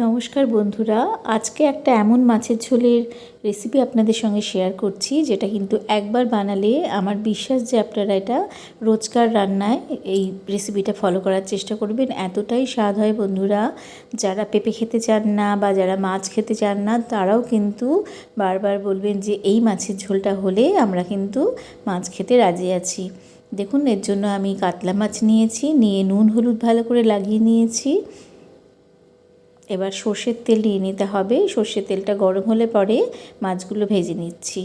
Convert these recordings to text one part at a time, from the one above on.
নমস্কার বন্ধুরা, আজকে একটা এমন মাছের ঝোলের রেসিপি আপনাদের সঙ্গে শেয়ার করছি যেটা কিন্তু একবার বানালে আমার বিশ্বাস যে আপনারা এটা রোজকার রান্নায় এই রেসিপিটা ফলো করার চেষ্টা করবেন। এতটাই স্বাদ হয় বন্ধুরা, যারা পেঁপে খেতে চান না বা যারা মাছ খেতে চান না তারাও কিন্তু বারবার বলবেন যে এই মাছের ঝোলটা হলে আমরা কিন্তু মাছ খেতে রাজি আছি। দেখুন, এর জন্য আমি কাতলা মাছ নিয়েছি, নিয়ে নুন হলুদ ভালো করে লাগিয়ে নিয়েছি। এবার সর্ষের তেল নিয়ে নিতে হবে। সর্ষের তেলটা গরম হলে পরে মাছগুলো ভেজে নিচ্ছি।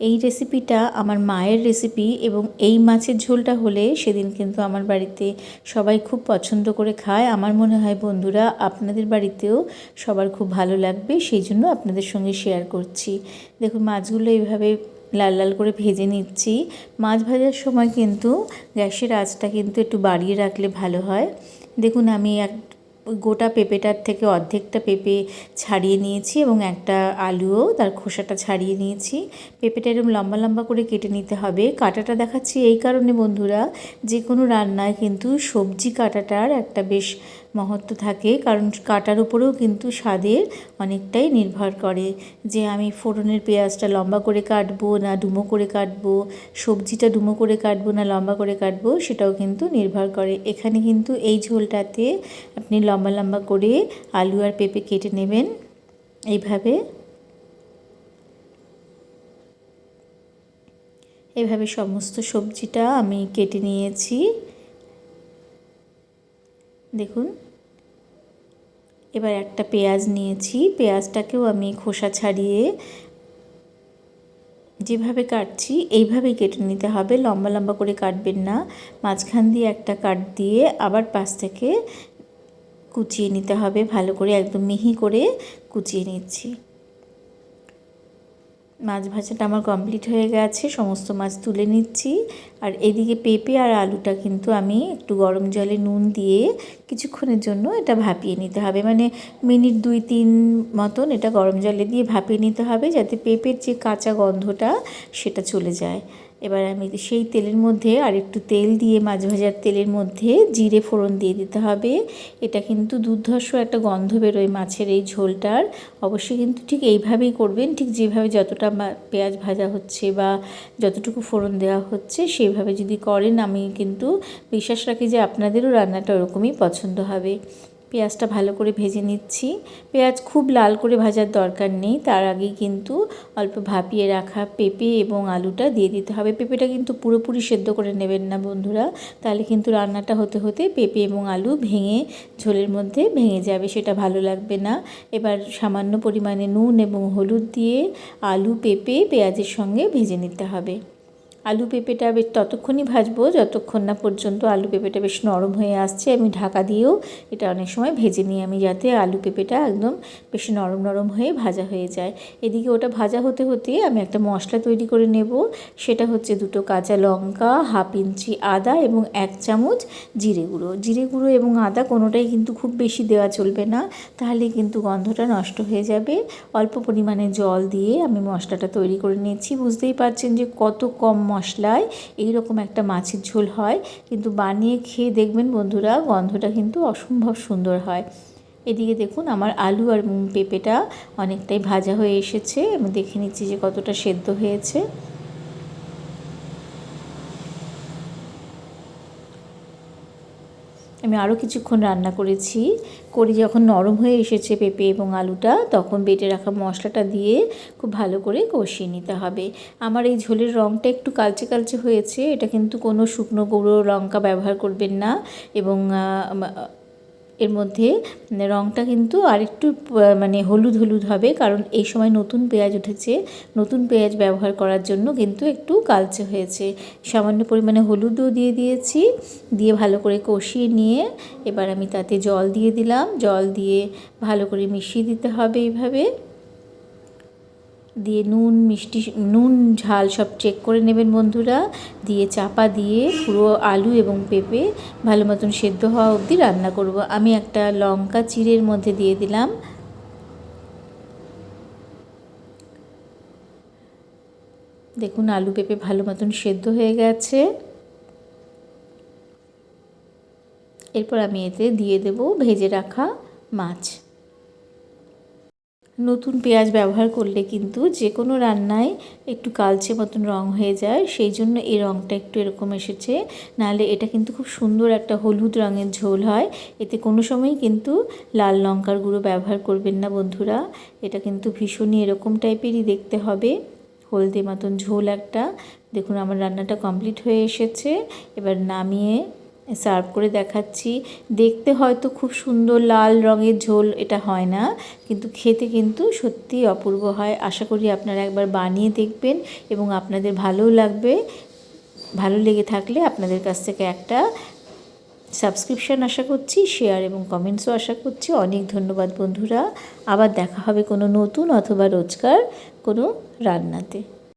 এই রেসিপিটা আমার মায়ের রেসিপি এবং এই মাছের ঝোলটা হলে সেদিন কিন্তু আমার বাড়িতে সবাই খুব পছন্দ করে খায়। আমার মনে হয় বন্ধুরা আপনাদের বাড়িতেও সবার খুব ভালো লাগবে, সেই জন্য আপনাদের সঙ্গে শেয়ার করছি। দেখুন, মাছগুলো এইভাবে লাল লাল করে ভেজে নিচ্ছি। মাছ ভাজার সময় কিন্তু গ্যাসের আঁচটা কিন্তু একটু বাড়িয়ে রাখলে ভালো হয়। দেখুন, আমি গোটা পেঁপেটার থেকে অর্ধেকটা পেঁপে ছাড়িয়ে নিয়েছি এবং একটা আলুও তার খোসাটা ছাড়িয়ে নিয়েছি। পেঁপেটা এরকম লম্বা লম্বা করে কেটে নিতে হবে। কাটাটা দেখাচ্ছি এই কারণে বন্ধুরা, যে কোনো রান্নায় কিন্তু সবজি কাটাটার একটা বেশ মহত্ব থাকে, কারণ কাটার উপরেও কিন্তু স্বাদের অনেকটাই নির্ভর করে। যে আমি ফোড়নের পেঁয়াজটা লম্বা করে কাটবো না ডুমো করে কাটবো, সবজিটা ডুমো করে কাটবো না লম্বা করে কাটবো, সেটাও কিন্তু নির্ভর করে। এখানে কিন্তু এই ঝোলটাতে আপনি লম্বা লম্বা করে আলু আর পেঁপে কেটে নেবেন। এইভাবে সমস্ত সবজিটা আমি কেটে নিয়েছি। দেখুন, এবার একটা পেঁয়াজ নিয়েছি, পেঁয়াজটাকেও আমি খোসা ছাড়িয়ে যেভাবে কাটছি এইভাবেই কেটে নিতে হবে, লম্বা লম্বা করে কাটবেন না। মাঝখান দিয়ে একটা কাট দিয়ে আবার পাশ থেকে কুচিয়ে নিতে হবে ভালো করে, একদম মিহি করে কুচিয়ে নিচ্ছি। মাছ ভাজাটা আমার কমপ্লিট হয়ে গেছে, সমস্ত মাছ তুলে নিচ্ছি। আর এদিকে পেঁপে আর আলুটা কিন্তু আমি একটু গরম জলে নুন দিয়ে কিছুক্ষণের জন্য এটা ভাপিয়ে নিতে হবে, মানে মিনিট 2-3 মতন এটা গরম জলে দিয়ে ভাপিয়ে নিতে হবে, যাতে পেঁপের যে কাঁচা গন্ধটা সেটা চলে যায়। এবার আমি সেই তেলের মধ্যে আর একটু তেল দিয়ে মাছ ভাজার তেলের মধ্যে জিরে ফোড়ন দিয়ে দিতে হবে। এটা কিন্তু দুর্ধর্ষ একটা গন্ধ বেরোয় মাছের এই ঝোলটার। অবশ্যই কিন্তু ঠিক এইভাবেই করবেন, ঠিক যেভাবে যতটা পেঁয়াজ ভাজা হচ্ছে বা যতটুকু ফোড়ন দেওয়া হচ্ছে সেইভাবে যদি করেন, আমি কিন্তু বিশ্বাস রাখি যে আপনাদেরও রান্নাটা ওরকমই পছন্দ হবে। পেঁয়াজটা ভালো করে ভেজে নিচ্ছি। পেঁয়াজ খুব লাল করে ভাজার দরকার নেই, তার আগেই কিন্তু অল্প ভাপিয়ে রাখা পেঁপে এবং আলুটা দিয়ে দিতে হবে। পেঁপেটা কিন্তু পুরোপুরি সেদ্ধ করে নেবেন না বন্ধুরা, তাহলে কিন্তু রান্নাটা হতে হতে পেঁপে এবং আলু ভেঙে ঝোলের মধ্যে ভেঙে যাবে, সেটা ভালো লাগবে না। এবার সামান্য পরিমাণে নুন এবং হলুদ দিয়ে আলু পেঁপে পেঁয়াজের সঙ্গে ভেজে নিতে হবে। আলু পেঁপেটা বেশ ততক্ষণই ভাজবো যতক্ষণ না পর্যন্ত আলু পেঁপেটা বেশ নরম হয়ে আসছে। আমি ঢাকা দিয়েও এটা অনেক সময় ভেজে নিই আমি, যাতে আলু পেঁপেটা একদম বেশ নরম নরম হয়ে ভাজা হয়ে যায়। এদিকে ওটা ভাজা হতে হতে আমি একটা মশলা তৈরি করে নেব। সেটা হচ্ছে 2 কাঁচা লঙ্কা, 1/2 ইঞ্চি আদা এবং 1 চামচ জিরে গুঁড়ো। জিরে গুঁড়ো এবং আদা কোনোটাই কিন্তু খুব বেশি দেওয়া চলবে না, তাহলে কিন্তু গন্ধটা নষ্ট হয়ে যাবে। অল্প পরিমাণে জল দিয়ে আমি মশলাটা তৈরি করে নিয়েছি। বুঝতেই পারছেন যে কত কম মশলায় এইরকম একটা মাছের ঝোল হয়, কিন্তু বানিয়ে খেয়ে দেখবেন বন্ধুরা, গন্ধটা কিন্তু অসম্ভব সুন্দর হয়। এদিকে দেখুন, আমার আলু আর পেঁপেটা অনেকটাই ভাজা হয়ে এসেছে। আমি দেখে নিচ্ছি যে কতটা সেদ্ধ হয়েছে। আমি আরও কিছুক্ষণ রান্না করেছি, করে যখন নরম হয়ে এসেছে পেঁপে এবং আলুটা, তখন বেটে রাখা মশলাটা দিয়ে খুব ভালো করে কষিয়ে নিতে হবে। আমার এই ঝোলের রঙটা একটু কালচে কালচে হয়েছে, এটা কিন্তু কোনো শুকনো গুঁড়ো লঙ্কা ব্যবহার করবেন না, এবং এর মধ্যে রঙটা কিন্তু আরেকটু মানে হলুদ হলুদ হবে, কারণ এই সময় নতুন পেঁয়াজ উঠেছে। নতুন পেঁয়াজ ব্যবহার করার জন্য কিন্তু একটু কালচে হয়েছে। সামান্য পরিমাণে হলুদও দিয়ে দিয়েছি, দিয়ে ভালো করে কষিয়ে নিয়ে এবার আমি তাতে জল দিয়ে দিলাম। জল দিয়ে ভালো করে মিশিয়ে দিতে হবে এইভাবে। দিয়ে নুন ঝাল সব চেক করে নেবেন বন্ধুরা। দিয়ে চাপা দিয়ে পুরো আলু এবং পেঁপে ভালো মতন সেদ্ধ হওয়া অবধি রান্না করব। আমি একটা লঙ্কা চিড়ের মধ্যে দিয়ে দিলাম। দেখুন, আলু পেঁপে ভালো মতন সেদ্ধ হয়ে গেছে। এরপর আমি এতে দিয়ে দেব ভেজে রাখা মাছ। নতুন পেঁয়াজ ব্যবহার করলে কিন্তু যে কোনো রান্নায় একটু কালচে মতন রং হয়ে যায়, সেই জন্য এই রংটা একটু এরকম এসেছে। নাহলে এটা কিন্তু খুব সুন্দর একটা হলুদ রঙের ঝোল হয়। এতে কোনো সময়ই কিন্তু লাল লঙ্কার গুঁড়ো ব্যবহার করবেন না বন্ধুরা। এটা কিন্তু ভীষণই এরকম টাইপেরই দেখতে হবে, হলদে মতন ঝোল একটা। দেখুন আমার রান্নাটা কমপ্লিট হয়ে এসেছে। এবার নামিয়ে সার্ভ করে দেখাচ্ছি। দেখতে হয়তো খুব সুন্দর লাল রঙের ঝোল এটা হয় না, কিন্তু খেতে কিন্তু সত্যিই অপূর্ব হয়। আশা করি আপনারা একবার বানিয়ে দেখবেন এবং আপনাদের ভালোও লাগবে। ভালো লেগে থাকলে আপনাদের কাছ থেকে একটা সাবস্ক্রিপশান আশা করছি, শেয়ার এবং কমেন্টসও আশা করছি। অনেক ধন্যবাদ বন্ধুরা। আবার দেখা হবে কোনো নতুন অথবা রোজকার কোনো রান্নাতে।